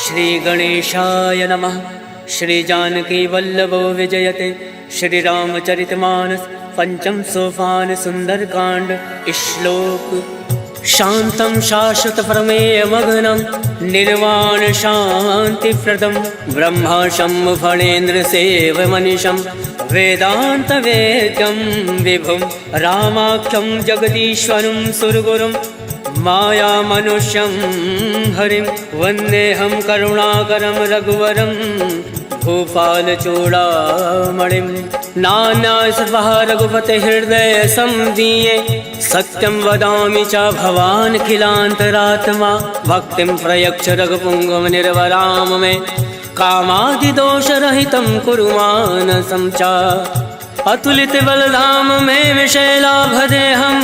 श्री गणेशाय नमः। श्री जानकी वल्लभो विजयते। श्री रामचरितमानस पंचम सोपान सुंदरकांड। श्लोक शांतं शाश्वत प्रमेय मग्नं निर्वाण शांति प्रदम ब्रह्माशं फणेन्द्र सेव मनीषं वेदांत वेद्यं विभुं रामाख्यं जगदीश्वरं सुरगुरुं माया मनुष्यं हरिं वन्देऽहं करुणाकरं रघुवरं भूपाल चूड़ामणिं। नान्यासवः रघुपते हृदय संदीये सत्यं वदामि च भवान् खिलान्तरात्मा भक्तिं प्रयच्छ रघुपुङ्गव निर्वराम मे कामादिदोषरहितं कुरु मानसं च। अतुलित बलधाम में विशैलाभदेहं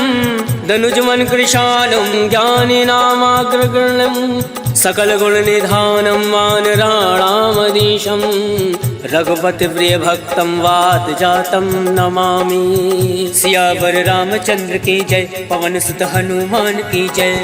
दनुजमन कृशालं ज्ञानिनामाग्रगण्यं सकल गुण निधानं वानराणामधीशं रघुपति प्रिय भक्तं वात जातं नमामि। सियावर रामचंद्र की जय। पवन सुत हनुमान की जय।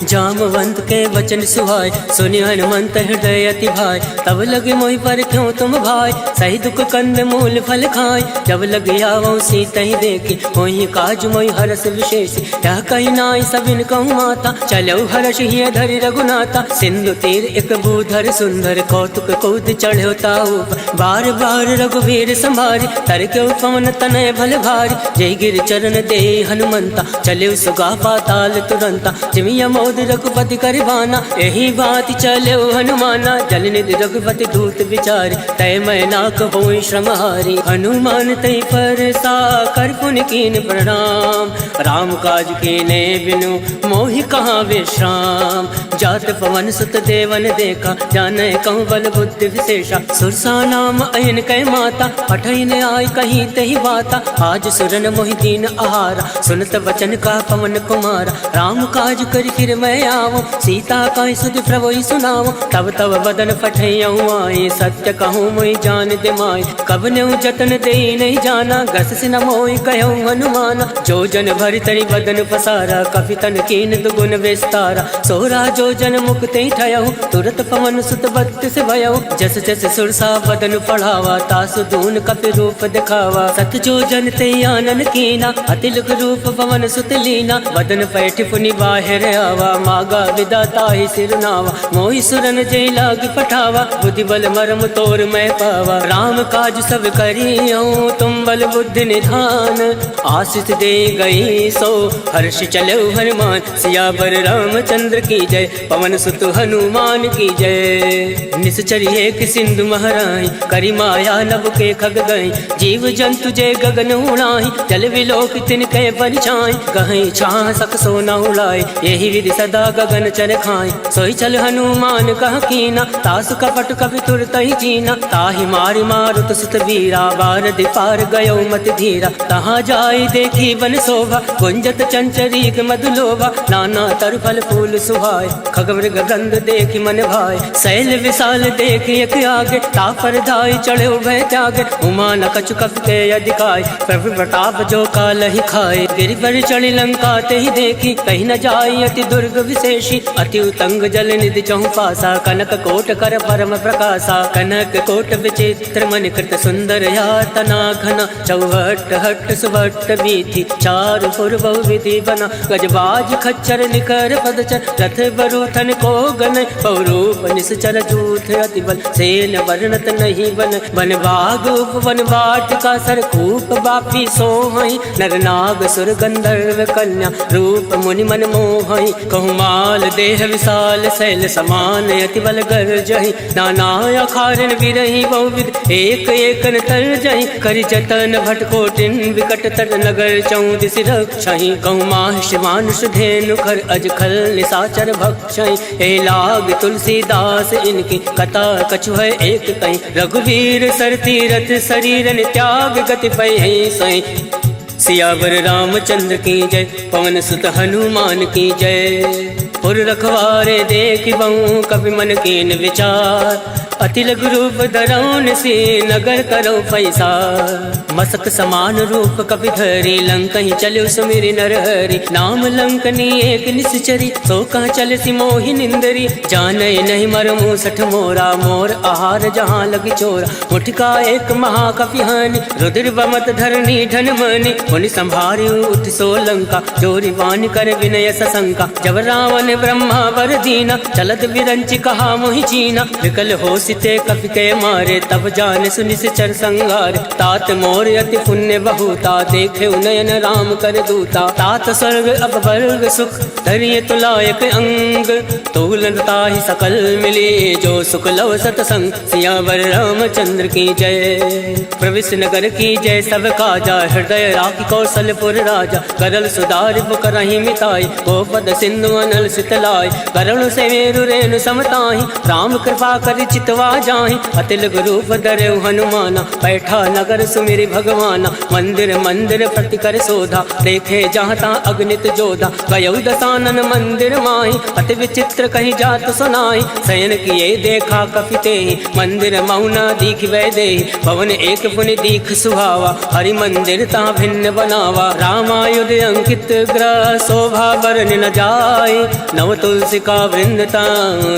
जामवंत के वचन सुहाय सुनि हनुमंत हृदय अति भाई। तब लगे मोहि पर क्यों तुम भाई सही दुख कंद मूल फल खाय। जब लगे आवो सीता ही देखी मोहि काज मोहि हरस विशेष। यह कही नाई सबिन कहूँ माता चलो हर्ष ही धरि रघुनाथा। सिंधु तीर एक भूधर सुंदर कौतुक कूद चढ़ो ताऊ बार बार रघुवीर संभारी तर के पवन तनय भल भारी। जय गिर चरण दे हनुमंता चले सुगा पाताल तुरंता। जिमिया मोद रघुपति करबाना यही बात चले हनुमाना। जल निधि रघुपति दूत विचार तय मैना कहो श्रमहारी। हनुमान तय पर सा कर पुन कीन प्रणाम राम काज कीने बिनु मोहि कहाँ विश्राम। जात पवन सुत देवन देखा जाने कहूँ बल बुद्धि विशेषा। सुरसा नाम अयन कै माता पठन आय कहीं तही बाता। आज सुरन मोहि दीन आहारा सुनत वचन का पवन कुमारा। राम काज कर फिर मैं आवो सीता का सुध प्रभु सुनाओ। तब तब बदन फटैयऊँ आए सत्य कहूँ मोहि जान दे माय। कब न्यू जतन दे नहीं जाना गस से न मोहि कहूँ हनुमाना। जो जन भरि तरि बदन पसारा कपि तन कीन दुगुन विस्तारा। सोरा जो जन मुक्ति ठयऊ तुरत पवन सुत बत्तीस भयऊ। जस जस सुरसा बदन पढ़ावा तासु दून कपि रूप दिखावा। सत जो जन ते आनन कीना अतिलक रूप पवन सुत लीना। बदन पैठ पुनि बाहिर आवा मागा विदाता ही सिरनावा। मोहि सुरन जय लाग पठावा बुद्धि बल मरम तोर मैं पावा। राम काज सब करियो तुम बल बुद्धि निधान। आशीष दे गई सो हर्ष चलो हनुमान। सियावर रामचंद्र की जय। पवन सुत हनुमान की जय। निश्चर एक सिंधु महराई करी माया नभ के खग गई। जीव जंतु जय गगन उड़ाई जल विलोक तिनके परिछाई। गहई छाह सक सोना उड़ाई यही विधि सदा गगन चर खाई। सोई चल हनुमान कह कीना तासु कपट कपि तुरत ही जीना। ताहि मारि मारुत सुत वीरा बारदि पार गयो मति धीरा। तहाँ जाई देखी वन शोभा गुंजत चंचरीक मधुलोभा। नाना तर फल फूल सुहाय खगमृग गंध देखी मन भाई। शैल विशाल देखी एक आगे तापर धाई चढ़े भय त्यागे। उमा न कछु कप के अधिकाय प्रभु प्रताप जो काल ही खाए। गिरि पर चढ़ी लंका ते ही देखी कहीं न जाई अति दुर्ग विशेषी। अति उतंग जल निधि चहु पासा कनक कोट कर परम प्रकाशा। कनक कोट विचित्र मन कृत सुंदर यातना घना। चौहट हट सुभट बीथी चारु पुर बहु विधि बना। गजबाज खच्चर निकर पदचर रथ बरूथन को गन। पौरूप निश्चर जूथ अति बल सेन वर्णत नहीं बन। वन बाग उपवन वाटिका सरकूप बापी सोहई। नर नाग सुर गंधर्व कन्या रूप मुनि मन मोहई। कहूँ माल देह विशाल शैल समान अति बल गर्जहि। नाना अखारन विरहि बहुविध एक एकन तर जहि। करि जतन भटकोटिन विकट तर नगर चौदिस रक्षहि। कहूँ माहिष मानुष धेनु खर अज खल निशाचर भक्षहि। ए लाग तुलसीदास इनकी कथा कछु है एक कहीं। रघुवीर सर तीरथ शरीरन त्याग गति पै सही। सियावर रामचंद्र की जय। पवन सुत हनुमान की जय। पुर रखवारे देख बहु कवि मन कीन विचार। अति लघु रूप धरौन से नगर करो पैसा। मसक समान रूप कपि धरी लंकहि चलो सुमिरि नरहरि। नाम लंकनी एक निश्चरी सो कह चल सी मोहि निंदरी। जाने नहीं मर मूसठ मोरा मोर आहार जहाँ लगी चोरा। मुठका एक महाकपि हानि रुद्र बमत धरनी धन मनि। मुनि संभारी उठ सो लंका जोरी वान कर विनय सशंका। जब रावण ब्रह्मा वर दीना चलत विरंच कहा मोहि चीना। विकल हो सिते कपि के मारे तब जान सुनि चर संगार। तात मोर अति पुण्य बहुता देखे नयन राम कर दूता। तात स्वर्ग अब वर्ग सुख धरिय तुलायक अंग। तूलता ही सकल मिले जो सुख लव सतसंग। सियावर रामचंद्र की जय प्रविश नगर की जय सब काजा। हृदय राखी कौशलपुर राजा करल सुधार करही मिताई। गोपद सिंधु अनल सितलाई करुण से मेरु रेणु समताही। राम कृपा कर चितवा जाहि अतिल रूप धरे हनुमाना। बैठा नगर सुमिरि भगवाना मंदिर मंदिर प्रति कर शोधा। देखे जहाँ तहाँ अग्नित जोधा गयौ दसानन मंदिर माही। अति विचित्र कहीं जात सुनाई शयन किए देखा कपिते। मंदिर मौना दीख वै दे भवन एक पुनि दीख सुहावा। हरि मंदिर ता भिन्न बनावा रामायुध अंकित ग्रह। शोभा बरन न जाए नव तुलसी का वृंदता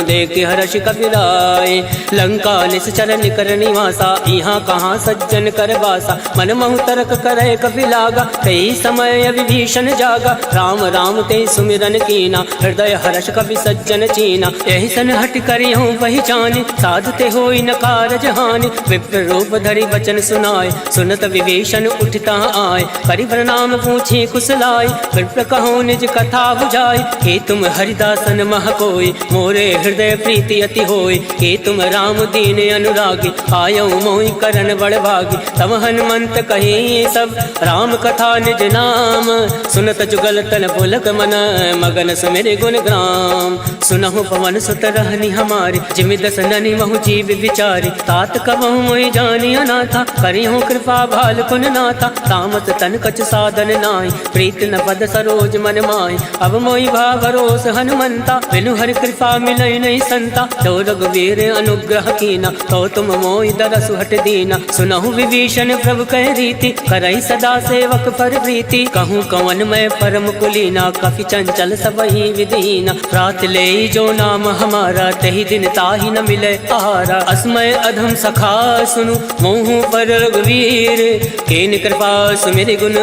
देख हर्ष कपिराय। लंका निश्चर निकर निवासा यहाँ कहाँ सज्जन कर बासा। मन महु तर्क करे कपि लागा कई समय विभीषण जागा। राम राम ते सुमिरन कीना हृदय हर्ष कपि सज्जन चीना। यही सन हट करी हूँ पहचानी साधते होई न कारज हानि। विप्र रूप धरि वचन सुनाए सुनत विभीषण उठता आए। करि प्रणाम पूछी कुशलाय विप्र कहो निज कथा बुझाई। हे तुम हरिदासन मह कोई मोरे हृदय प्रीति अति होई। हे तुम राम दीन अनुरागी आयो मोहि करन बड़ भागी। तब हनुमंत कही सब राम कथा निज नाम। सुनत जुगल तन पुलक मन मगन सुमिरि गुण ग्राम। सुनहु पवन सुत रहनी हमारी जिमि दस ननि महु जीव विचारी। तात कबहु मोहि जानी अनाथा करिहु कृपा भाल कुन नाथा। तामस तन कछ साधन नाहि प्रीत न पद सरोज मन माहि। अब मोहि भा भरोस हनुमंता बिनु हरि कृपा मिलै नहीं संता। तो रघुवीर अनुग्रह कीना तो तुम मोहि दरसु हट दीना। सुनहु विभीषण प्रभु कह रीति करई सदा सेवक पर प्रीति। कहूँ कवन मैं परम कुलीना कपि चंचल सबहि विदीना। रात ले जो नाम हमारा तही दिन ताहि न मिले आहारा। अस्मय अधम सखा सुनु मोहु पर रघुवीर। केन कृपा सुमिरि गुण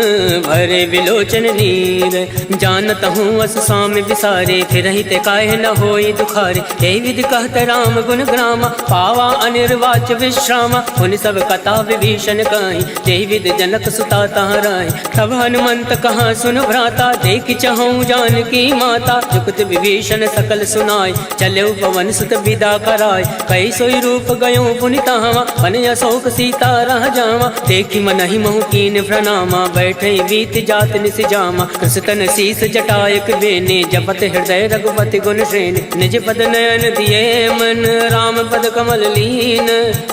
भरे विलोचन नीर। जानत हूँ अस स्वामी विसारे फिर ते काहे न होई दुखारे। यही विधि कहत राम गुण ग्रामा पावा अनिर्वाच विश्रामा। उन सब कथा विभीषण कहीं यही विधि जनक सुता तहाँ रही। तब हनुमंत कहाँ सुन भ्राता देख चहु जानकी माता। जुगत विभीषण सकल सुनाय चले पवन सुत विदा कराय। कई सोई रूप गयो पुनि तहाँ मन अशोक सीता रह जावा। देखी मन ही महु कीन प्रणामा बैठे बीत जात निस जामा। कृष्ण शीस जटायक बेने जपत हृदय रघुपति गुण श्रेणी। निज पद नयन दिए मन राम पद कमल लीन।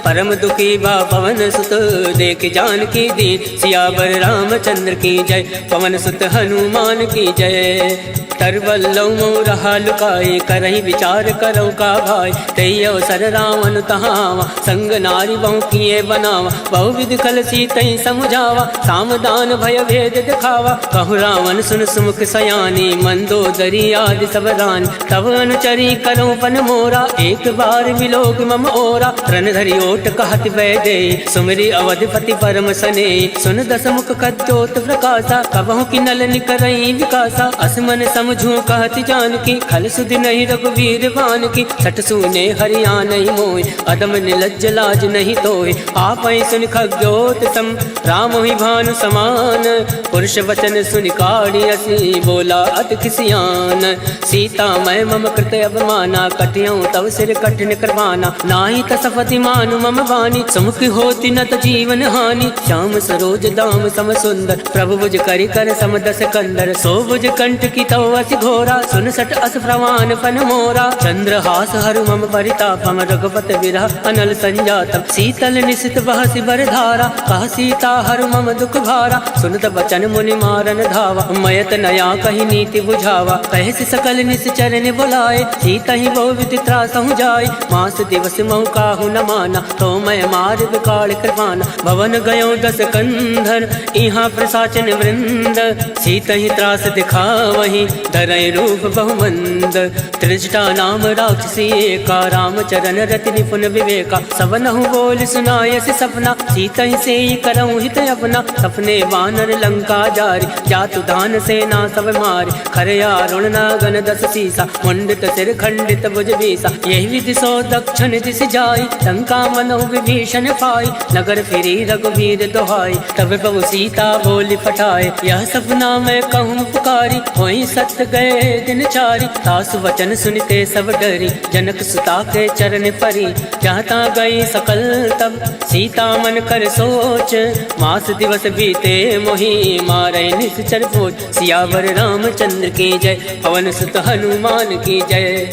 परम दुखी बा पवन सुत देख जानकी दीन। सियावर रामचंद्र की जय पवन सुत हनुमान की जय। तरवल्लौ रहा लुकाए करही विचार करो का भाई। तई अवसर रावण तहावा संग नारी बहु किए बनावा। बहु विधि खल सीतई समुझावा सामदान भय भेद दिखावा। कहु रावण सुन सुमुख सयानी मंदोदरी आदि सब रानी। तब अनुचरी करो पन मोरा एक बार विलोक मम ओरा। रण धरि ओट कहत वै दे सुमिरि अवधिपति परम सने। सुन दस मुख कद्योत प्रकाशा कबहु की नल निकरई विकासा। असमन समझू कहत जानकी खल सुधि नहीं रघुवीर बान की। सठ सुने हरिया नहीं मोय अदम निलज्ज लाज नहीं तोय। आप सुन खग्योत सम राम ही भानु समान। पुरुष वचन सुन काढ़ी असी बोला अति खिसियान। सीता मैं मम कृत अवमाना कटियों तव सिर कठिन करवाना। नाही तसपति मानु मम वाणी सुमुख होती न त जीवन हानि। श्याम सरोज दाम सम सुंदर प्रभु बुझ करि कर समदस कंदर। सो बुझ कंठ की तो असी घोरा, सुन सट अस प्रवान फन मोरा। चंद्रहास हरु मम परितापम, रघुपति विरह अनल संजातम। शीतल निशित बहसि बर धारा, कह सीता हरु मम दुख भारा। सुनत बचन मुनि मारन धावा, मयत नया कही नीति बुझावा। कहसि सकल निश्चर ने बुलाए, सीता ही बहु विधि त्रासहु जाय। मास दिवस महु काहू न माना, तो मैं मार विकाल कृपाना। भवन गयो दस कंधर, इहाँ प्रसाचन वृंद। सीता ही त्रास दिखावही, धरय रूप बहुमंद। त्रिजटा नाम राक्षसी एका, रामचरण रति निपुण विवेका। सबनहु बोल सुनायसि सपना, सीता ही से करऊँ हित अपना। सपने वानर लंका जारी, जातु दान सेना सब मारी। खरया रुणना गण दस सीसा, मुंडित सिर खंडित भुज बीसा। यही विधि सो दक्षिण दिश जाई, लंका मनो विभीषण पाई। नगर फिरी रघुवीर दोहाई, तब प्रभु सीता बोली पठाए। यह सपना मैं कहूँ पुकारी, वही सत्य गए दिन चारी। सासु वचन सुनते सब डरी, जनक सुता के चरण परी। जाता गई सकल तब, सीता मन कर सोच। मास दिवस बीते मोही, मारे निश्चर भोज। सियावर रामचंद्र की जय, पवन सुत हनुमान की जय।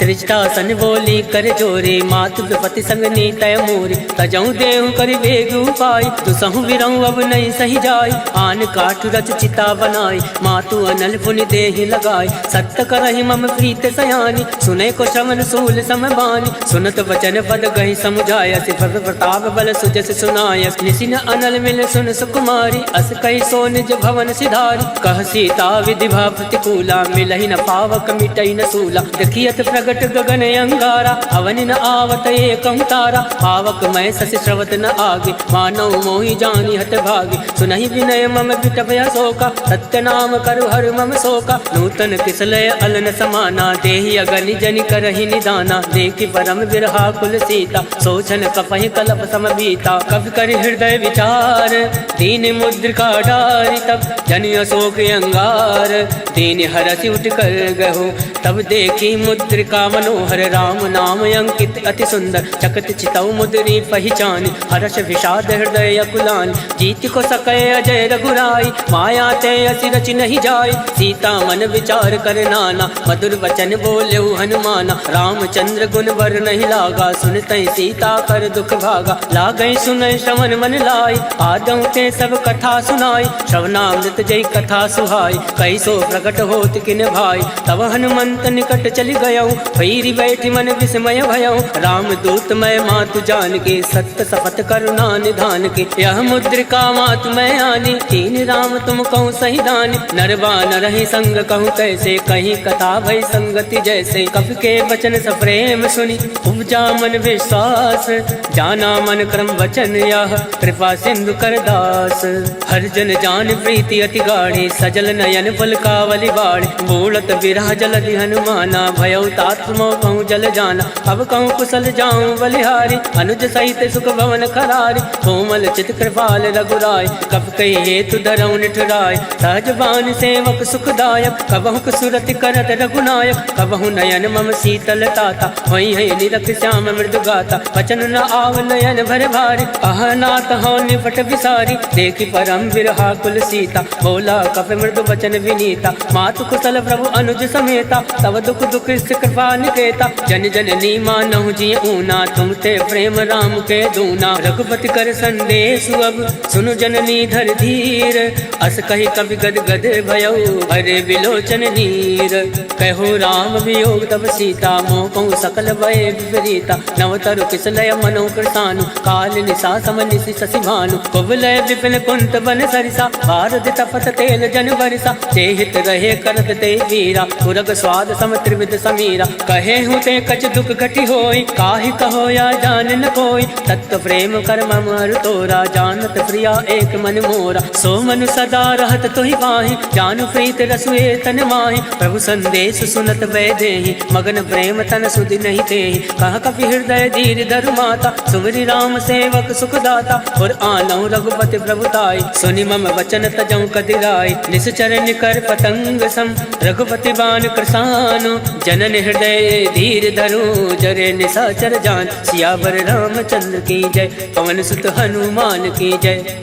त्रिजटा सन बोली कर जोरे, मातु विपति संग नीतय मोरे। तजऊ देहु कर वेग उपाय, दुसहु विरहु अब नहीं सही जाय। आन काठ रच चिता बनाई, मातु अनल पुनि देहि लगाई। सत्य करहि मम प्रीत सयानी, सुने को श्रवण सूल समबानी। सुनत वचन पद गहि समुझाय, सिफर प्रताप बल सुजस सुनाय। निसिन अनल मिल सुन सुकुमारी, अस कहि सो निज भवन सिधारी। कह सीता विधि भा प्रतिकूला, मिलहि न पावक मिटई न सूला। देखियत प्रगट गगन अंगारा, अवनि न आवत एकं तारा। पावक मैं शशि श्रवत न आगे, मानव मोहि जानी हत भागे। सुनहि विनय मम विटपय शोका, सत्य नाम करु हर मम शोका। नूतन किसलय अलन समाना, देहि अगनि जनि करहि निदाना। देखि परम विरहा कुल सीता, सोचन कपहि कलप सम बीता। कवि कर हृदय विचार, दीन मुद्रिका डारि। तब जनि अशोक अंगार, दीन हरसि उठ कर गहो। तब देखी मुद्रिका मनोहर, राम नाम अंकित अति सुंदर। चकत चितौ मुद्री पहचानी, हर्ष विषाद हृदय अकुलानी। जीत को सकै अजय रघुराई, माया ते असि रचि नहीं जाय। सीता मन विचार कर नाना, मधुर वचन बोलेउ हनुमाना। रामचंद्र गुण वर नहीं लागा, सुनतै सीता कर दुख भागा। लागै सुनै श्रवण मन लाई, आदौ ते सब कथा सुनाई। श्रवणामृत जय कथा सुहाई, कैसो प्रकट होत किन भाई। तब हनुमंत निकट चली गयौ, भैरी बैठी मन विस्मय भयौ। राम दूत मैं मातु जान के, सत्य शपथ करुणा निधान के। यह मुद्रिका मातु मैं आनी, तीन राम तुम कहूँ सही दानी। नरवा न रही संग कहूँ कैसे, कहीं कथा भई संगति जैसे। कवि के वचन सप्रेम सुनी, उपजा मन विश्वास। जाना मन क्रम वचन यह, कृपा सिंधु कर दास। हर जन जान प्रीति अति गाढ़ी, सजल नयन पलकावली बाढ़। बूढ़त विरह जलधि हनुमाना, भयउ तात मोह कहूँ जल जाना। अब कहूँ कुशल जाऊँ बलिहारी, अनुज सहित सुख भवन खरारी। कोमल चित कृपाल रघुराय, कब कही हेतु धरऊँ निठुराय। सहज बान सेवक सुखदायक, कबहु सुरति करत रघुनायक। कबहु नयन मम शीतल ताता, वही है निरख श्याम मृदु गाता। वचन न आव नयन भर भारी, अहनाथ हो निपट विसारी। देखी परम विरहा कुल सीता, बोला कप मृदु वचन विनीता। मातु कुशल प्रभु अनुज समेता, तब दुख दुख कृपा निकेता। जन जननी मानहु जी ऊना, तुम ते प्रेम राम के दूना। रघुपति कर संदेश अब, सुनु जननी धर धीर। अस कही कवि गद गद भयउ, भरे विलोचन नीर। कहो राम वियोग तब सीता, मोह कहूँ सकल भय विपरीता। नवतरु किसलय मनो कृतानु, काल निशा सम निशि शशि भानु। कुबलय विपिन कुंत बन सरिसा, भारत तपत तेल जन बरिसा। जेहित रहे करत ते वीरा, पुरग स्वाद सम त्रिविध समीरा। कहे हूँ ते कछ दुख घटी होई, काहि कहो या जान न कोई। तत्व प्रेम कर मम अरु तोरा, जानत प्रिया एक मन मोरा। सो मनु सदा रहत तोहि पाहि, जानु प्रीत रसुए तन माहि। प्रभु संदेश सुनत वै देहि, मगन प्रेम तन सुधि नहीं तेहि। कह कपि हृदय धीर धरु माता, सुमरि राम सेवक सुखदाता। और आनौ रघुपति प्रभुताई, सुनि मम वचन तजौ कदिराई। निश्चर निकर पतंग सम, रघुपति बान कृसानु। जनन हृदय धीर धरु, जरे निशाचर जान। सियावर रामचंद्र की जय, पवन सुत हनुमान की जय।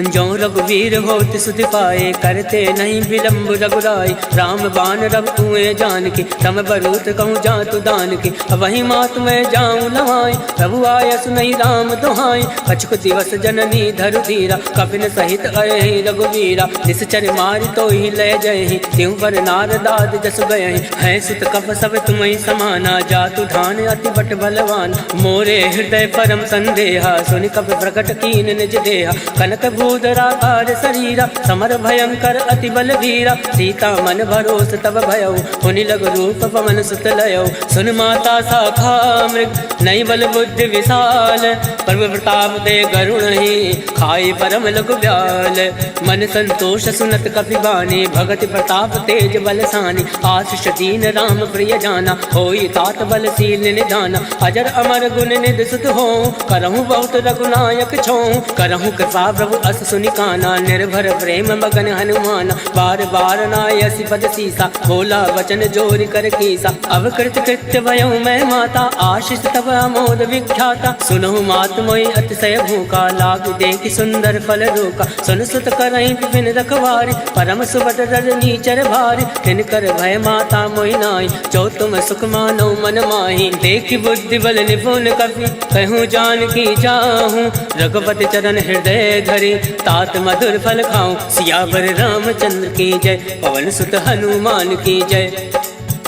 जो रघुवीर होत सुधि पाए, करते नहीं विलम्ब रघुराई। राम बाण रब कुएं जान की, तम बरूत कहूँ जातु दान की। वही मात मैं जाऊँ लवाई, प्रभु आय सुनई राम दुहाई। कछुक दिवस जननी धरु धीरा, कपिन सहित अहि रघुवीरा। निश्चर मारि तो ही लय जय, त्यों पर नारदाद जस गए। है सुत कप सब तुम्हें समाना, जातु धान अति बट बलवान। मोरे हृदय परम संदेहा, सुनि कपि प्रकट कीन निज देहा। कनक भूधराकार शरीरा, समर भयंकर अति बल वीरा। सीता मन भरोस तब भयउ, हुनि लघु रूप पवन सुत लयउ। सुन माता शाखा मृग, नई बल बुद्धि विशाल। प्रभु प्रताप दे गरुण ही, खाई परम लघु ब्याल। मन संतोष सुनत कपि बानी, भगति प्रताप तेज बलसानी। आशीष दीन राम प्रिय जाना, होई तात बलशील निधाना। अजर अमर गुण निधि सुत हो, करहूँ बहुत रघुनायक छो। करहूँ कृपा प्रभु अस सुनि काना, निर्भर प्रेम मगन हनुमाना। बार बार नायसि पद सीसा, बोला वचन जोरि कर कीसा। अब कृत कृत्य भयउ मैं माता, आशीष तब अमोद विख्याता। सुनहु मात मोहि अतिशय भूखा, लाग देखि सुंदर फल रोका। सुन सुत करहि विपिन रखवारी, परम सुबत रजनी चर भारी। किनकर भय माता मोहि नाई, जो तुम सुख मानो मन माही। देखि बुद्धि बल निपुण कपि, कहूँ जानकी जाहूँ। रघुपति चरण हृदय धरि, तात मधुर फल खाऊं। सियावर रामचंद्र की जय, पवन सुत हनुमान की जय।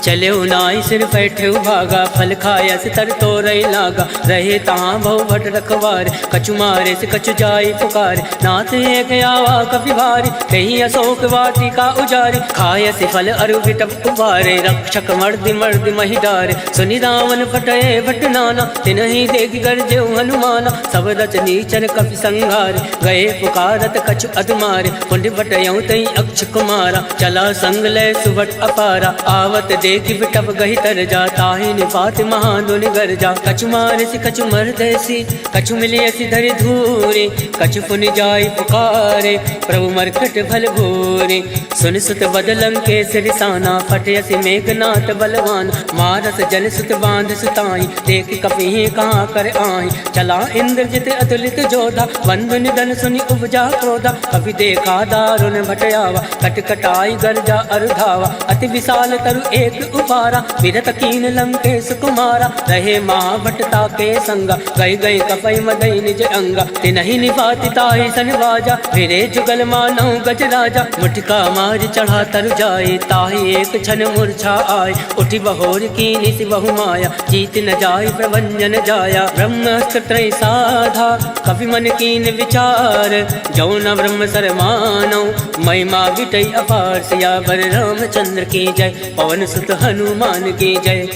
चले नाई सिर बैठे भागा, फल खाया से तर तो रही लागा। रहे तहाँ बहु भट रखवार, कछु मारे से कछु जाई पुकार। नाथ एक आवा कपि भारी, कहीं अशोक वाटिका उजारे। खाय से फल अरु विटप उबारे, रक्षक मर्दि मर्दि महि डारे। सुनि रावण फटये भट नाना, तिनहि देखि गर्जेउ हनुमाना। सब रचनी चर कपि संघारे, गए पुकारत कछु अधमारे। कुंड बटयउ तई अक्ष कुमारा, चला संग लय सुभट अपारा। आवत देखि बिटप गहि तर जा, ताहि निपात महादुनि गर जा। कछु मारसि कछु मरदैसि, कछु मिलियसि धरि धूरे। कछु पुनि जाई पुकारे, प्रभु मरकट भल भूरे। सुन सुत बदलं के सिरसाना, फटयसि मेघनाथ बलवान। मारस जन सुत बांध सुताई, देखि कपि कहाँ कर आही। चला इंद्रजित अतुलित जोधा, बंधु निधन सुनि उपजा क्रोधा। कपि देखा दारुण भटयावा, कटकटाई गर्जा अरुधावा। अति विशाल तरु एक उपारा, विरत कीन लंकेश कुमारा। रहे महाभटता के संगा, गई गई कपई मदई निज अंगा। तिनहि निपाति ताहि सनवाजा, फिरे जुगल मानव गज राजा। मुठिका मार चढ़ा तर जाए, ताहि एक क्षण मूर्छा आए। उठि बहोर कीनि सि बहु माया, जीत न जाय प्रभंजन जाया। ब्रह्मास्त्र त्रय साधा, कपि मन कीन विचार। जौ न ब्रह्म सर मानौ, महिमा विटई अपार। सियावर रामचंद्र की जय, पवन सुत हनुमान की जय।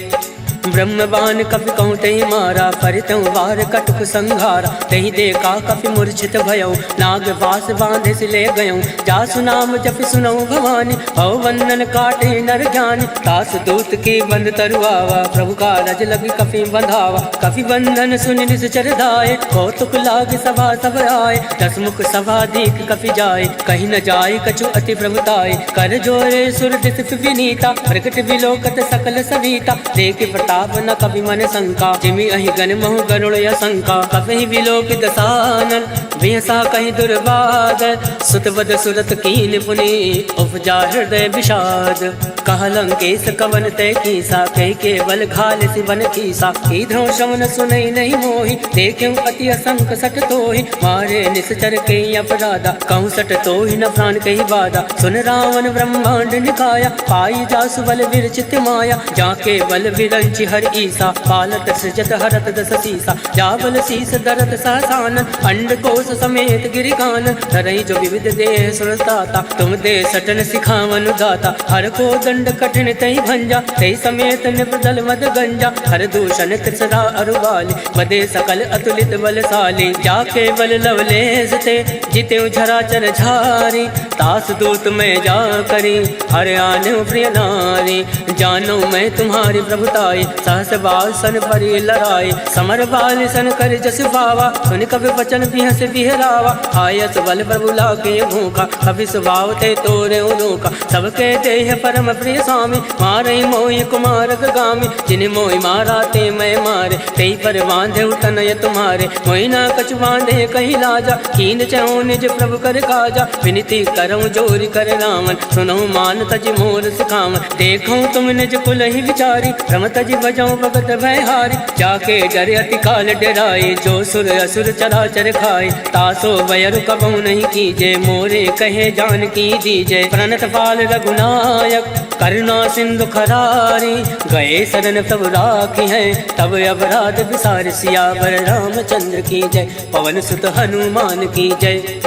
ब्रह्म बाण कपि कहूँ तहि मारा, परितौ वार कटुक संघारा। तहि देखा कपि मूर्छित भयउ, नाग वास बांधे से ले गयउ। जासु नाम जपि सुनऊ भवानी, भव बंधन काटे नर ज्ञानी। तास दूत की बंद तरुआवा, प्रभु का रज लगी कपि बंधावा। कपि बंधन सुनि निश्चर धाये, कौतुक लाग सभा सब आए। दस मुख सभा दीख कपि जाए, कहीं न जाय कछु अति प्रभुताय। कर जोरे सुर दिस विनीता, प्रकट विलोकत सकल सविता। देख प्रताप न कपि मन शंका, जिमि अहि गण महु गरुड़ असंका। कपि विलोक दसानन, बिहसा कहीं दुर्बाद। सुत बद सुरत कीन पुनि, उपजा हृदय विषाद। कह लंकेश कवन तय कीसा, कह केवल घाल सिवन कीसा। कीधो श्रवण सुनई नहीं मोहि, देख्यु अति असंक सट तोहि। मारे निश्चर के अपराधा, कहूँ सट तोहि न प्राण कही बाधा। सुन रावण ब्रह्मांड निकाया, पाई जासु बल विरचित माया। जाके बल विरंचि हर ईसा, पालत सृजत हरत दस सीसा। जाबल शीस दरत सहसान, अंड कोश समेत गिरिकान। धरई जो विविध देह सुरताता, तुम दे सटन सिखावन दाता। हर को दंड कठिन तई भंजा, तई समेत निपदल मद गंजा। हर दूषण त्रिसरा अरुबाली, बदे सकल अतुलित बलशाली। जाके बल लवलेस ते, जिते झरा चर झारी। तास दूत में जा करी, हर आने प्रिय नारी। जानो मैं तुम्हारी प्रभुताई, सहस बाल सन परि लड़ाई। समर बाल सन कर जस पावा, सुन कभी बचन बिहस बिहरावा। आयस बल प्रभु लाके भूखा, कभी स्वभाव ते तोरे उनोका। सबके देह परम प्रिय स्वामी, मारई मोहि कुमार गामी, जिन मोहि मारा ते मैं मारे, तेई पर बांधे तनय तुम्हारे, मोहि न कछु बांधे कही लाजा, कीन चहु निज प्रभु कर काजा, विनती करऊं जोरि कर रामन, सुनहु मान तज मोर सिखावन, देखूं तुम निज कुल ही विचारी, रम तज बजाऊं भगत भय हारी, जाके डर अति काल डराए, जो सुर असुर चराचर खाए, तासो वयरु कबहु नहीं कीजे, मोरे कहे जान की दीजे, प्रणत पाल रघुनायक करुणा सिंधु खरारी, गए शरण तब राखी है, तब अपराध विसार, सियावर रामचंद्र की जय, पवन सुत हनुमान की जय।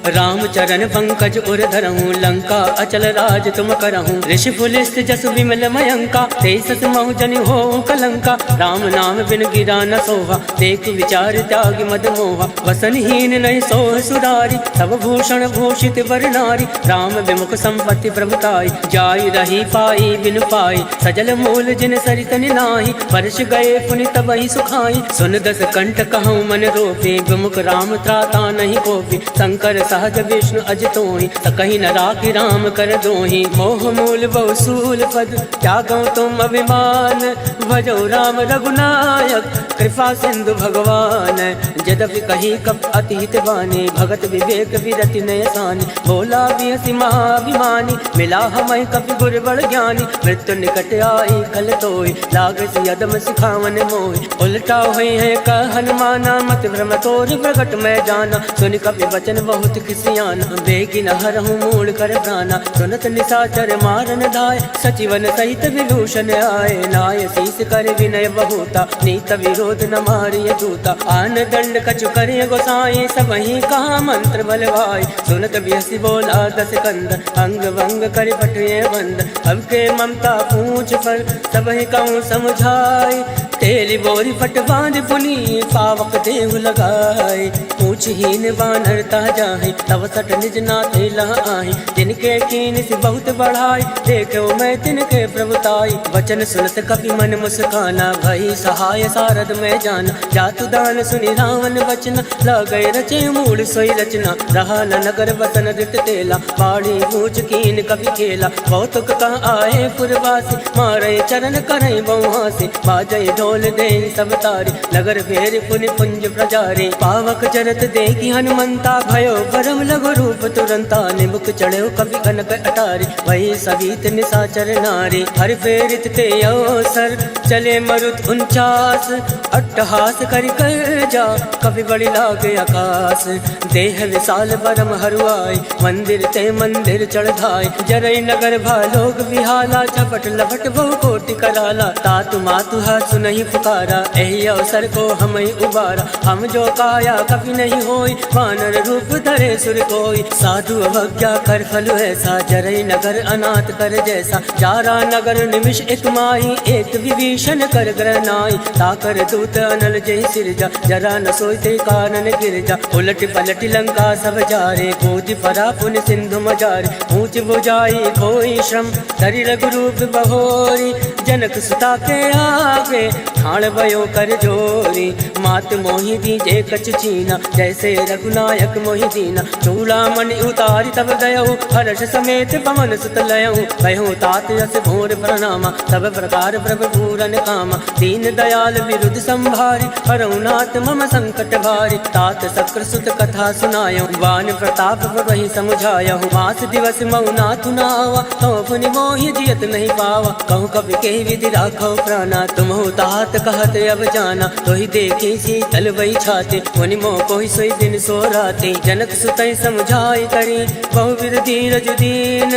राम चरण पंकज उर धरहूँ, लंका अचल राज तुम करहूँ, ऋषि पुलिस जस विमल मयंका, तेसस महु जनि हो कलंका, राम नाम बिन गिरा न सोहा, देख विचार त्याग मद मोहा, वसनहीन नहीं सोह सुरारी, सब भूषण भूषित वर नारी, राम विमुख संपत्ति प्रभुताई, जाय रही पाई बिन पाई, सजल मूल जिन सरित निनाहि, वर्ष गए पुनि तबहि सुखाई, सुन दस कंठ कहूँ मन रोपे, विमुख राम त्राता नहीं कोपी, शंकर सहज विष्णु अजतोहि, सकहि न राखि राम कर दोहि, मोह मूल बहु सूल पद, त्यागौ तुम अभिमान, भजौ राम रघुनायक, कृपा सिंधु भगवान, यद्यपि कही कप अति हित बानी, भगत विवेक विरति नय सानी, बोला बिहसि महाभिमानी, मिला हमहि कपि गुर बड़ ज्ञानी, मृत्यु निकट आई खल तोहि, लागस यदम सिखावन मोहि, उलटा हुई है कह हनुमाना, मत भ्रम तोर प्रगट मैं जाना, सुनि कपि वचन बहुत किसियाना, बेगी न हरहूँ मूल कर प्राणा, सुनत निशाचर मारन धाय, सचिवन सहित विभूषण आए, नाय शीस कर विनय बहुता, नीत विरोध न मारिय दूता, आन दंड कछु करे गोसाई, सबहि कहा मंत्र बलवाई, सुनत बिहसि बोला दस कंद, अंग भंग कर पटिए बंद, अब के ममता पूछ पर सबहि कहूँ समझाई, तेली बोरी पट बांध पुनी, पावक देहु लगाए, पूछहीन बानर ताजा है, तब सट निज नाथे लहाई, जिनके कीन से बहुत बढ़ाई, देखो मैं तिनके प्रभुताई, वचन सुनत कपि मन मुस्काना, भई सहाय सारद में जाना, जातु दान सुनि रावण वचन, लगय रचे मूल सोई रचना, रहा न नगर बसन रित तेला, बाड़ी पूछ कीन कपि खेला, कौतुक कह आए पुरवासी, मारे चरण करई बहुहासी, बाजय ढोल दे सब तारी, नगर फेर पुनि पुंज प्रजारी, पावक चरत देखी हनुमंता, भयो परम लघु रूप तुरंता, निमुख चढ़ो कवि कनक अटारी, वही सवित निशाचर नारी, हर प्रेरित ते अवसर, चले मरुत 49, अट्टहास करि कर जा, कवि बड़ी लागे आकाश, देह विशाल परम हरुआई, मंदिर ते मंदिर चढ़ धाय, जरई नगर भालोक विहाला, झपट लपट बहु कोटि कराला, तातु मातु सुनहि पुकारा, एहि अवसर को हमहि उबारा, हम जो काया कभी नहीं होई, वानर रूप धरे सुर कोई, साधु अवज्ञा कर फल ऐसा, जरई नगर अनाथ कर जैसा, जारा नगर निमिष एक माही, एक विभीषण कर ग्रह नाई, ताकर दूत अनल जय सिरजा, जरा न सोचते कानन गिरजा, उलट पलट लंका सब जारे, कूद परा पुन सिंधु मजारे, ऊंच बुझाई कोई श्रम, धरि रघुरूप बहोरी, जनक सुता के आगे, ठाण भयो कर जोरी, मात मोहि दीजे कछ चीना, जैसे रघुनायक मोहि दीना, चूड़ामणि उतारी तब गयऊ, हर्ष समेत पवन सुत लयऊ, कहो तात यस घोर प्रणामा, सब प्रकार प्रभु पूरन कामा, दीन दयाल विरुद्ध संभारी, हरऊ नाथ मम संकट भारी, तात शक्र सुत कथा सुनायो, वान प्रताप वही समझायो, मास दिवस मऊ नाथु नावा, कहो पुनि मोहि जियत नहीं पावा, कहूँ कवि के विधि राखो प्राणा, तुम हो तात कहत अब जाना, तो ही देखे शीतल वही छाते, मुनि मोह कोई सोई दिन सो राते, जनक सुतई समझाई करी, बहुविध धीरज दीन,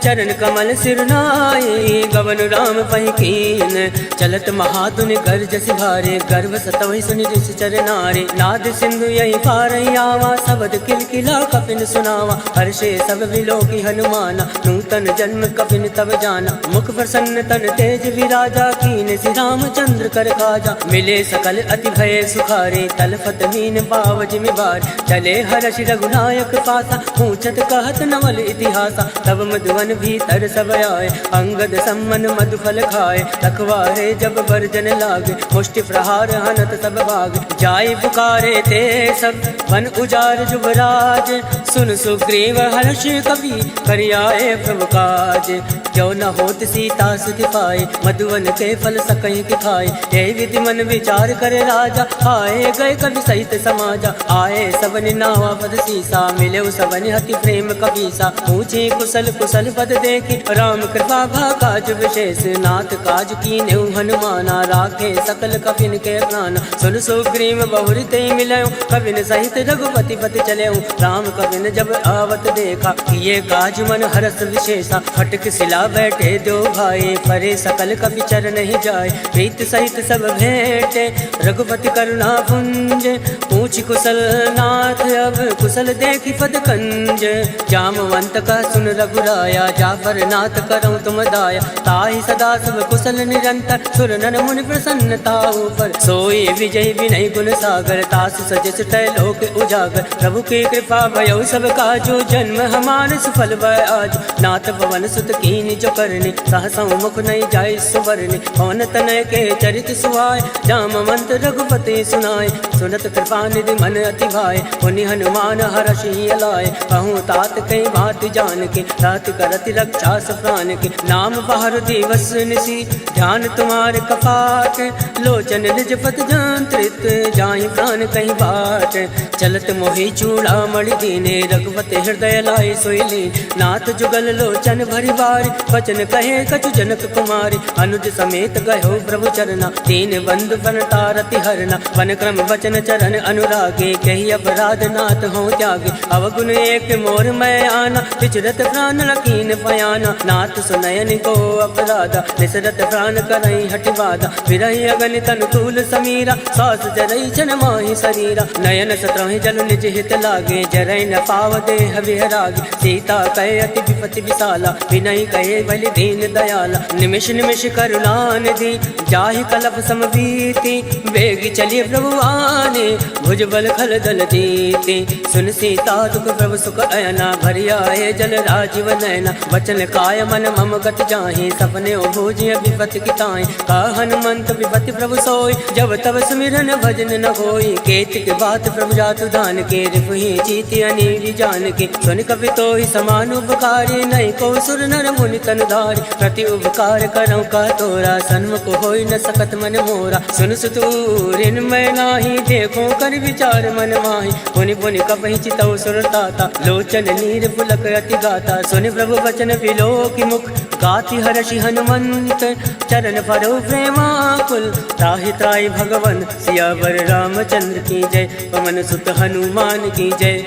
चरण कमल सिर नाई, गवन राम पहि कीन, चलत महाधुनि गर्ज सिभारे, गर्भ सतवहि सुनि ऋषि चर नारे, नाद सिंधु यही पार आवा, शब्द किलकिला कपिन सुनावा, हर्षे सब विलोकी हनुमाना, नूतन जन्म कपिन तब जाना, मुख प्रसन्न तन तेज विराजा, कीन श्री रामचंद्र कर काजा, मिले सकल अति भय सुखारे, तलफत मीन पाव जिमिबार, चले हर्षि रघुनायक पासा, पूछत कहत नवल इतिहासा, तब मधुवन हनुमान भीतर सब आए, अंगद सम्मन मधुफल खाए, रखवारे जब बरजन लागे, मुष्टि प्रहार हनत सब भाग, जाय पुकारे ते सब वन उजार जुबराज, सुन सुग्रीव हर्ष कवि करियाए प्रभु काज, क्यों न होत सीता सुखि पाए, मधुवन के फल सकहीं कि खाए, हे विधि मन विचार करे राजा, आए गए कवि सहित समाजा, आए सबनि नावा पद सीसा, मिले सबनि हति प्रेम कबीसा, पूछे कुशल कुशल पद देखी, राम कृपा भा काज विशेष, नाथ काज कीन्हु हनुमाना, राखे सकल कपिन के प्राण, सुन सुग्रीव बहुरि ते मिलयो, कपिन सहित रघुपति पति चलयो, राम कपिन जब आवत देखा, किए काज मन हरस विशेषा, फटक सिला बैठे दो भाई, परे सकल कपि चरण ही जाए, प्रीत सहित सब भेंटे, रघुपति करुणा पुंज, पूछ कुशल नाथ अब कुशल देखी पद कंज, जामवंत का सुन रघुराया, जाफर नाथ करऊं तुम दाया, ताहि सदा सब कुशल निरंतर, सुर नर मुनि प्रसन्नता ऊपर, सोई विजय विनय गुण सागर, तास सजस तय लोक उजागर, प्रभु की कृपा भयो सब काजो, जन्म हमार सुफल भय आज, नाथ पवन सुत कीनि जो करनी, सहसा मुख नहीं जाय सुवरनी, पवन तनय के चरित सुहाय, जामवंत रघुपति सुनाय, सुनत कृपा निधि मन अति भाय, पुनि हनुमान हरषि अलाय, कहूँ तात कई बात जान के, रात करति रक्षा प्राण के, नाम पहर दिवस निसी, ध्यान तुम्हारे कपाट, लोचन निज पत जंत्रित, जाहि प्राण कहीं बाट, चलत मोहि चूड़ा मणि दीने, रघुपति हृदय लाए सोइली, नाथ जुगल लोचन भरि बारी, वचन कहे कछु जनक कुमारी, अनुज समेत गयो प्रभु चरना, तीन बंधु बन तारति हरना, वन क्रम वचन चरण अनुरागे, कही अपराध नाथ हो त्यागे, अवगुण एक मोर मैं आना, विचरत प्राण लकीन पयाना, नाथ सुनयन को अपराधा, निसरत प्राण करई हटि बाधा, विरहि अगन तनुकूल समीरा, सास जरई छन माहि शरीरा, नयन सत्रहि जल निज हित लागे, जरई न पाव देह विहरागे, सीता कहे अति विपति विशाला, विनय कहे बलि दीन दयाला, निमिष निमिष करुणा निधि, जाहि कलप समबीति, वेग चलिए प्रभु आने, भुज बल खल दल जीते, सुन सीता दुख प्रभु सुख अयना, भरि आए जल राजीव नयना, वचन काय मन मम गत जाहि, सपने भोजिय विपति किताय, का हनुमंत विपति प्रभु सोई, जब तब सुमिरन भजन न होई, केतिक बात प्रभु जातु दान के, रिपुहि जीति अनीति जान के, सुन कपि तोहि समान उपकारी, नहीं को सुर नर मुनि तन धारी, प्रति उपकार करऊं का तोरा, सन्मुख होई न सकत मन मोरा, सुन सुतूरिन मैं नाही, देखो कर विचार मन माही, पुनि पुनि कपहि चितौ सुर ताता, लोचन नीर पुलक अति गाता, सुनि प्रभु वचन बिलो की मुख, गाति हर्षि हनुमंत, चरण परो प्रेमाकुल, त्राहि त्राहि भगवन सियावर रामचंद्र की जय, पवन सुत हनुमान की जय,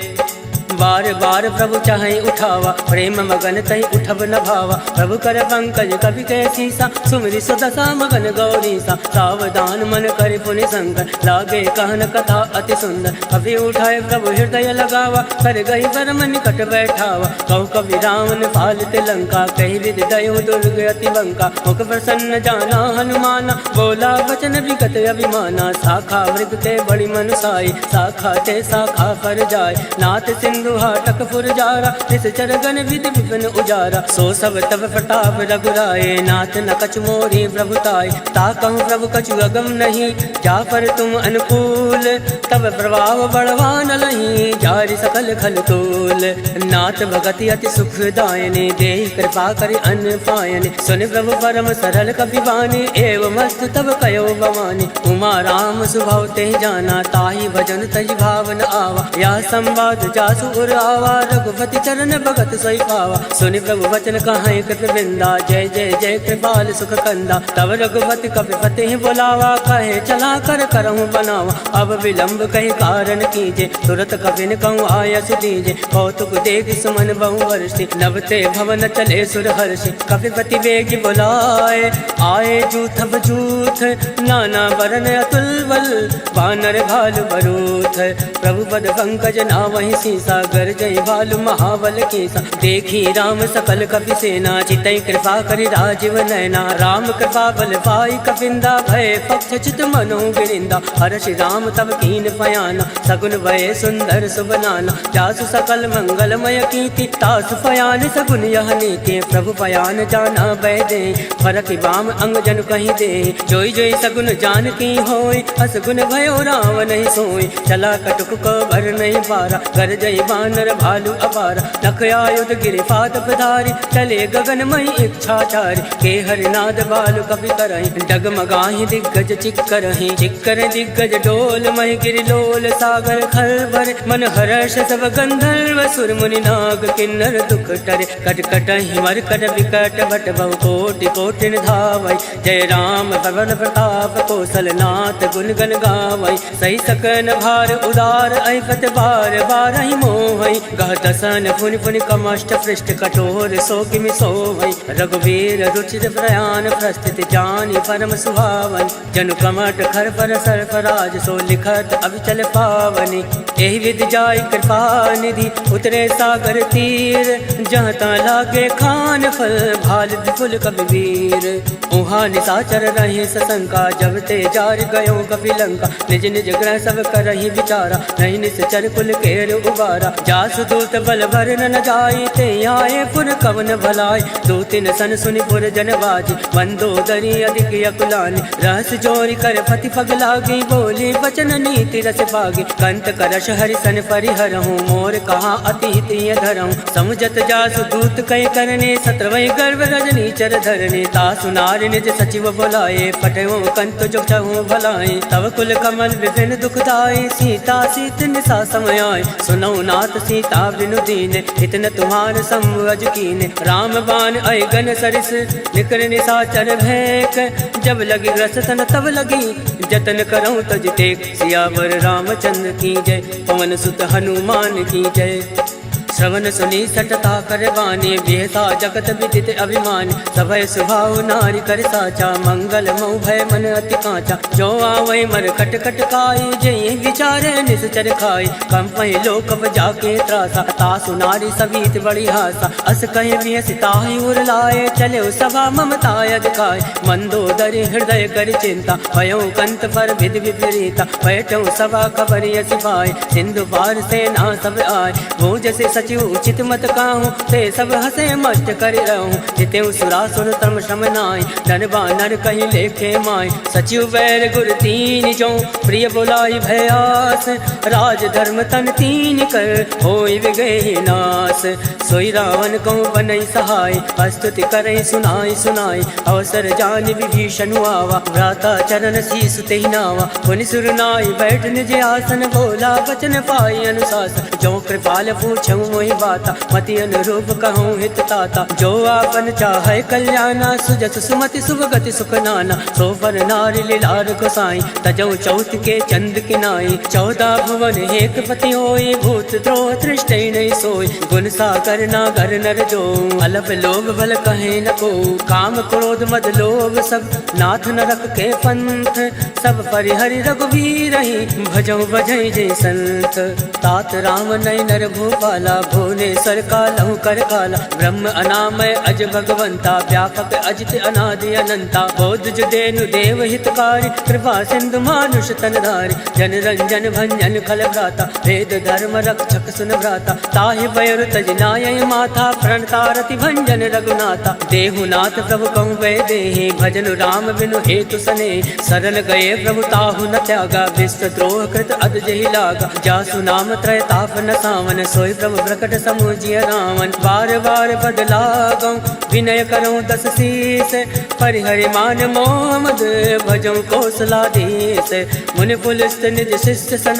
बार बार प्रभु चाहे उठावा, प्रेम मगन तहि उठब न भावा, प्रभु कर पंकज कवि के सीसा, सुमिरि सुदशा मगन गौरीसा, सावधान मन करे पुनि शंकर, लागे कहन कथा अति सुंदर, कवि उठाए प्रभु हृदय लगावा, कर गई परम निकट बैठावा, कहु कवि रावण पालित लंका, कही विधि दयो दुर्ग अति बंका, मुख प्रसन्न जाना हनुमाना, बोला वचन विगत अभिमाना, शाखा वृग के बड़ी मनुसाई, शाखा ते शाखा पर जाय, नाथ सिंधु हाटक फुरजारा, इस चरगन विधि विपिन उजारा, सो सब तब प्रताप रघुराए, नाथ न कछु मोरी प्रभुताय, ताकहु प्रभु कछु अगम नहीं, जापर तुम अनुकूल, तब प्रभाव बढ़वान लही, जारि सकल खल तोल, नाथ भगति अति सुख दायने, देहि कृपा करि अन्न पायने, सुनि प्रभु परम सरल कपि बानी, एवं मस्त तब कयो भवानी, उमा राम सुभाव ते जाना, ताहि भजन तज भावन आवा, या संवाद जासु आवा, रघुपति चरण भगत सोई पावा, सुनि प्रभु वचन कहाई कृत वृंदा, जय जय जय कृपाल सुख कंदा, तब रघुपति कपि पति बुलावा, कहे चला कर करहूँ बनावा, अब विलंब कही कारण कीजे, तुरत कपिन कहूँ आयस दीजे, कौतुक देख सुमन बहु वर्षि, नभते भवन चले सुर हर्षि, कपिपति वेग बुलाए, आए जूथ बजूथ, नाना वरन अतुल बल, वानर भालु बरूथ, प्रभु पद पंकज नावहि सीसा, सागर जय भालु महाबल केसा। देखी राम सकल कपि सेना, चितई कृपा करि राजीव नैना। राम कृपा बल पाई कपिंदा, भय पक्ष चित मनो गिरिंदा। हर्षि राम तब कीन पयाना, सगुन भय सुंदर सुबनाना। जासु सकल मंगलमय कीर्ति, तासु पयान सगुन यह नीति। प्रभु पयान जाना बैदे, फरक बाम अंग जन कहीं दे। जोई जोई सगुन जान की होय, अस गुन भयो राम नहीं सोई। चला कटुक को भर नहीं पारा, कर जय बानर भालू अपारा। नख आयुध गिरि पाद पधारी, चले गगन मई इच्छाचारी। के हरिनाद बालु कपि करहि, डगमगाहि दिग्गज चिक्करहि। चिक्कर दिग्गज डोल महि गिरि लोल, सागर खल भरे मन हर्ष सब गंधर्व। सुर मुनि नाग किन्नर दुख टरे, कट कटहि मरकट विकट भट बहु कोटि कोटि धावै। जय राम पवन प्रताप, कौशल नाथ गुण गण गावै। सही सकन भार उदार, ऐपत बार बारहि मोहै। गह दसन पुनि पुनि कमष्ट पृष्ठ, कठोर सो किमि सोवै। रघुवीर रुचिर प्रयाण, प्रस्थित जानि परम सुहावन। जनु कमट खर पर सर्फराज, सो लिखत अविचल पावनि। एहि विधि जाय कृपा निधि, उतरे सागर तीर। जहाँ ता लागे खान फल, भाल विपुल कबीर। उहाँ निशाचर रहे सशंका, जब ते जार गयो कपिलंका। निज निज ग्रह सब करहि विचारा, नहीं निश्चर कुल केर उबारा। जासु दूत बल भर न जाई, ते आए पुर कवन भलाई। दो तीन सन सुनि पुर जन बाजी, मंदोदरी अधिक अकुलानी। रहस जोरी कर पति पग लागी, बोली बचन नीति रस पागी। कंत करश हरि सन परिहरहूँ, मोर कहा अति हित धरहूँ। समुझत जासु दूत कई करने, सत्रवै गर्भ रजनी चर धरने। तासु नारि निज सचिव बुलाए, पठयो कंत जो चहु भलाए। तब कुल कमल विभिन्न दुखदाई, सीता सीत निशा समय आए। सुनौ नाथ सीता बिनु दीने, इतन तुम्हार संवज कीने। राम बाण अयगन सरिस, निकर निशाचर भैक। जब लगी ग्रस तन तब लगी, जतन करऊँ तज टेक। सियावर रामचंद्र की जय, पवन सुत हनुमान की जय। श्रवण सुनी सटता कर बानी, बेहसा जगत विदित अभिमानी। सभय सुभाव नारी कर साचा, मंगल मऊ भय मन अति कांचा। जो आवै मर खट खट खाई, जय विचारे निश्चर खाई। कंपहि लोक जाके त्रासा, तासु नारी सवीत बड़ी हासा। अस कहे बियस ताहि उर लाए, चले सभा ममता दिखाए। मंदोदरी हृदय कर चिंता, भयो कंत पर विधि विपरीता। बैठो सभा खबर यसी पाए, सिंधु पार सेना सब आए। वो जैसे सचिव उचित मत काहूँ, ते सब हसे मस्त कर रहूँ। जितेऊ सुरासुर तम श्रम नाय, धन बानर कहीं लेखे माय। सचिव बैर गुर तीन जो, प्रिय बुलाई भयास। राज धर्म तन तीन कर, होई विगहि नास। सोई रावण कहूँ बनई सहाय, स्तुति करई सुनाई सुनाई। अवसर जान विभीषण आवा, भ्राता चरण शीस तेहि नावा। पुनि सुर नाई बैठ निज आसन, बोला वचन पाई अनुशासन। जो कृपाल पूछऊँ मोहि बाता, मति अनुरूप कहूँ हित ताता। जो आपन चाहे कल्याणा, सुजस सुमति सुभगति सुख नाना। सो पर नारी लीलार गोसाई, तजौ चौथ के चंद किनाई। 14 भुवन एक पति होई, भूत द्रोह तृष्टि नहीं सोई। गुण सागर नागर नर जो, अलप लोभ बल कहे न को। काम क्रोध मद लोभ सब, नाथ नरक के पंथ। सब परिहरि रघुवीर ही, भजौ बजै जय संत। तात राम नय नर भूपाला, भुवनेश्वर कालहु कर काला। ब्रह्म अनामय अज भगवंता, व्यापक अजित अनादि अनंता। बोध जुदेनु देव हितकारी, कृपा सिंधु मानुष तनधारी। जन रंजन भंजन खल भ्राता, वेद धर्म रक्षक सुन भ्राता। ताहि बयरु तज नाय माथा, प्रणतारति भंजन रघुनाथा। देहुनाथ प्रभु कहूँ वै देहि, भजन राम बिनु हेतु सने। सरल गए प्रभु ताहु न त्यागा, विश्व द्रोह कृत अद जहि लागा। जासु नाम त्रय ताप न सावन, सोई प्रभु प्रकट समुझिय रावण। बार बार बदला गौ, विनय करऊँ दस शीस। परिहरि मान मोह मद, भजऊँ कौशलाधीश। मुनि पुलिस निज शिष्य सन,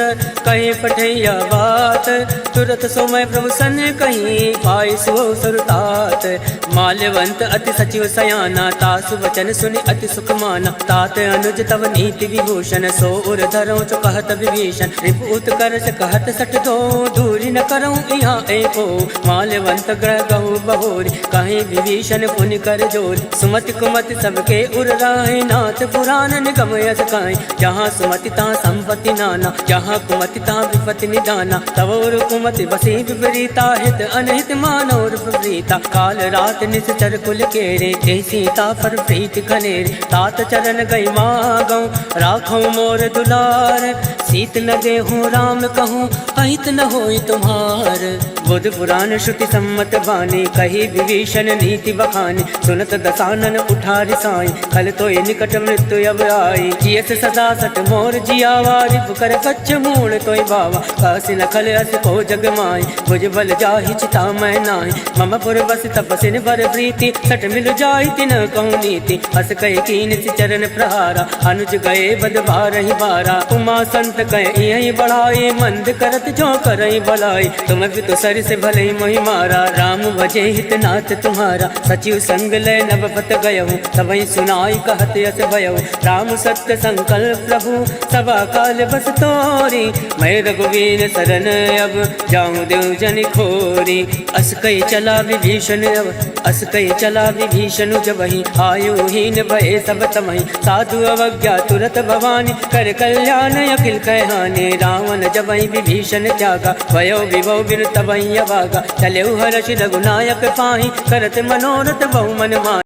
कहीं पठैया बात। तुरत सोमय प्रभु सन कहीं, पाई सुओ सुरतात। माल्यवंत अति सचिव सयाना तासु वचन सुनि अति सुख माना। तात अनुज तव नीति विभूषण सो उर धरो चो कहत विभीषण। रिपु उत्कर्ष कहत सठ दो दूरी न करऊं यहाँ एको। माल्यवंत ग्रह गहु बहोरी कहीं विभीषण पुनि कर जोरी। सुमति कुमति सबके उर राहे नाथ पुराण निगम यस काई। जहाँ सुमति तहाँ संपत्ति नाना जहाँ कुमति तहाँ विपत्ति निदाना। तव उर कुमति बसी विपरीता हित अनहित मानव विपरीता। काल रात निश्चर कुल केरे ते सीता पर प्रीत खनेरे। तात चरण गई मागऊं राखऊं मोर दुलार। सीत न देहूँ राम कहूँ अहित न होई तुम्हार। बुध पुराण श्रुति सम्मत बानी कही विभीषण नीति बखानी। सुनत दसानन उठारी साई खल तो निकट मृत्यु अब आई। जियस सदा सट मोर जियावा रिपु कर कच्छ मूल तोय बावा। कासी न खल अस को जग माई भुज बल जाहि चिता मैं नाही। मम पुर बस तपसिन बर प्रीति सट मिल जाहि तिन कहूँ नीति। हस कह कीन चरण प्रहारा अनुज गए बद बारहि बारा। उमा संत कह यही बढ़ाई मंद करत जो करई भलाई। तुम भी तो सर से भले मोहि मारा राम भजे हित नाथ तुम्हारा। सचिव संग लय नवपत गयहु सबई सुनाई कहत यस भयहु। राम सत्य संकल्प प्रभु सभा काल बस तोरी। मैं रघुवीर शरण अब जाऊं देव जन खोरी। अस कई चला विभीषण अब अस कई चला विभीषण जबहि। आयुहीन भय सब तमहि साधु अवज्ञा तुरत भवानी। कर कल्याण अखिल कहहानि रावण जबहि विभीषण त्यागा। भयो विभव बिन तबहि अभागा चले हर्ष रघुनायक पाहि। करत मनोरथ बहु मन माहि।